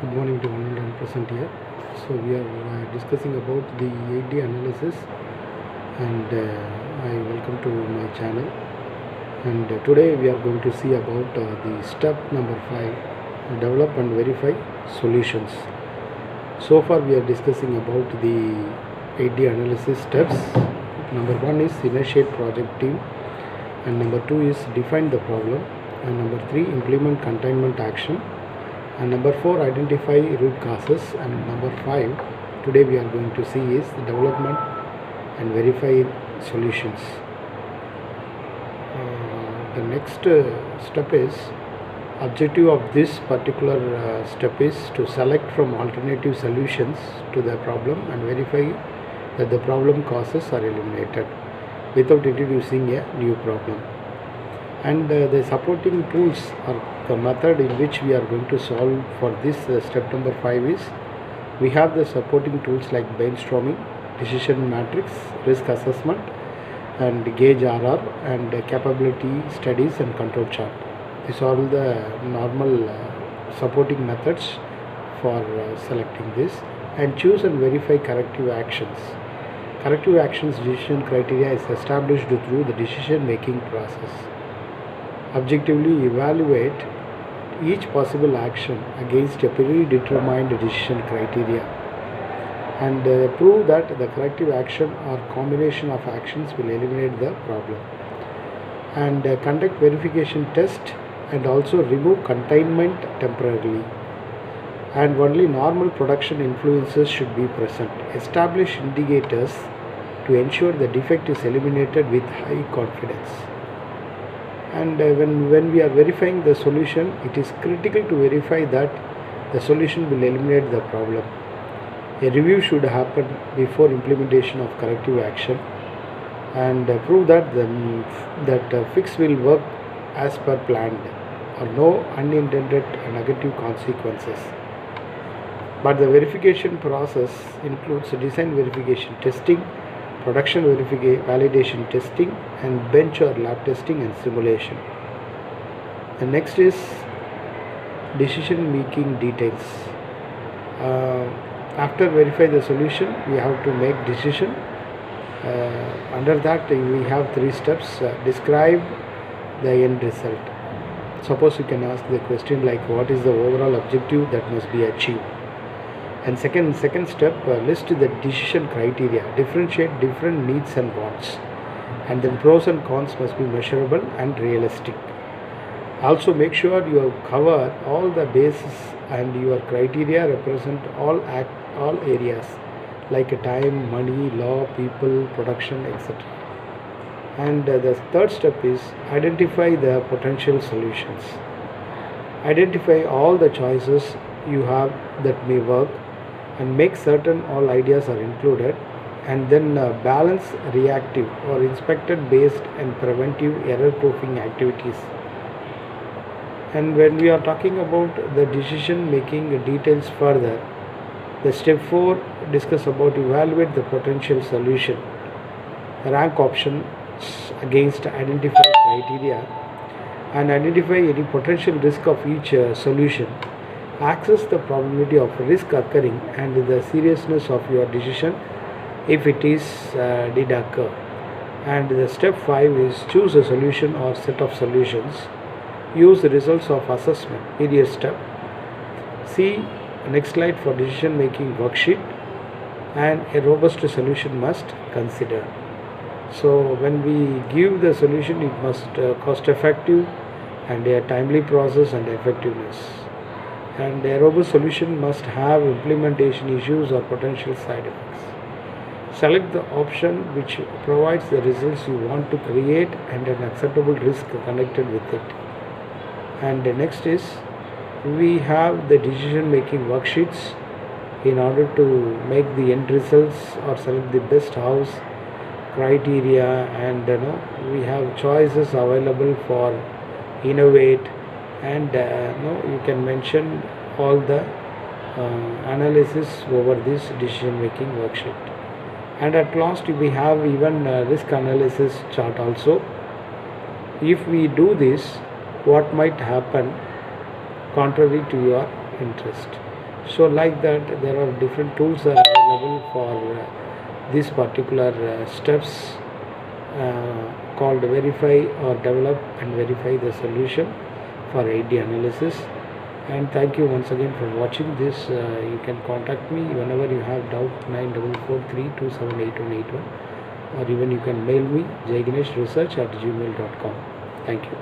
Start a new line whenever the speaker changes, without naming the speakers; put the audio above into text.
Good morning to 100% here. So we are discussing about the 8D analysis, and I welcome to my channel. And today we are going to see about the step number 5, develop and verify solutions. So far we are discussing about the 8D analysis steps. Number 1 is initiate project team, and number 2 is define the problem, and number 3 implement containment action, and number 4 identify root causes, and number 5 today we are going to see is the development and verify solutions. The next step is objective of this particular step is to select from alternative solutions to the problem and verify that the problem causes are eliminated without introducing a new problem. And the supporting tools or the method in which we are going to solve for this step number 5 is we have the supporting tools like brainstorming, decision matrix, risk assessment, and gauge RR, and capability studies and control chart. These are all the normal supporting methods for selecting this. And choose and verify corrective actions. Corrective actions decision criteria is established through the decision making process. Objectively evaluate each possible action against a predetermined decision criteria, and prove that the corrective action or combination of actions will eliminate the problem, and conduct verification test and also remove containment temporarily, and only normal production influences should be present. Establish indicators to ensure the defect is eliminated with high confidence. And when we are verifying the solution, it is critical to verify that the solution will eliminate the problem. A review should happen before implementation of corrective action, and prove that the fix will work as per planned or no unintended negative consequences. But the verification process includes design verification testing, production validation testing, and bench or lab testing and simulation. The next is decision making details. After verify the solution, we have to make decision. Under that we have 3 steps. Describe the end result. Suppose you can ask the question like what is the overall objective that must be achieved. And second step, list the decision criteria, differentiate different needs and wants, and then pros and cons must be measurable and realistic. Also make sure you cover all the bases and your criteria represent all areas like time, money, law, people, production, etc. And the third step is identify the potential solutions. Identify all the choices you have that may work, and make certain all ideas are included, and then balance reactive or inspected based and preventive error proofing activities. And when we are talking about the decision making details further, the step 4 discuss about evaluate the potential solution, rank options against identified criteria, and identify any potential risk of each solution. Access the probability of risk occurring and the seriousness of your decision if it is did occur. And the step 5 is choose a solution or set of solutions. Use the results of assessment period step. See next slide for decision making worksheet, and a robust solution must consider. So when we give the solution, it must cost effective and a timely process and effectiveness. And a robust solution must have implementation issues or potential side effects. Select the option which provides the results you want to create and an acceptable risk connected with it. And the next is we have the decision making worksheets in order to make the end results or select the best house criteria, and we have choices available for innovate, and you can mention all the analysis over this decision making worksheet. And at last we have even risk analysis chart also. If we do this, what might happen contrary to your interest. So like that, there are different tools are available for these particular steps called verify or develop and verify the solution for AD analysis. And thank you once again for watching this. You can contact me whenever you have doubt, 9443278181, or even you can mail me jaiganeshresearch@gmail.com. Thank you.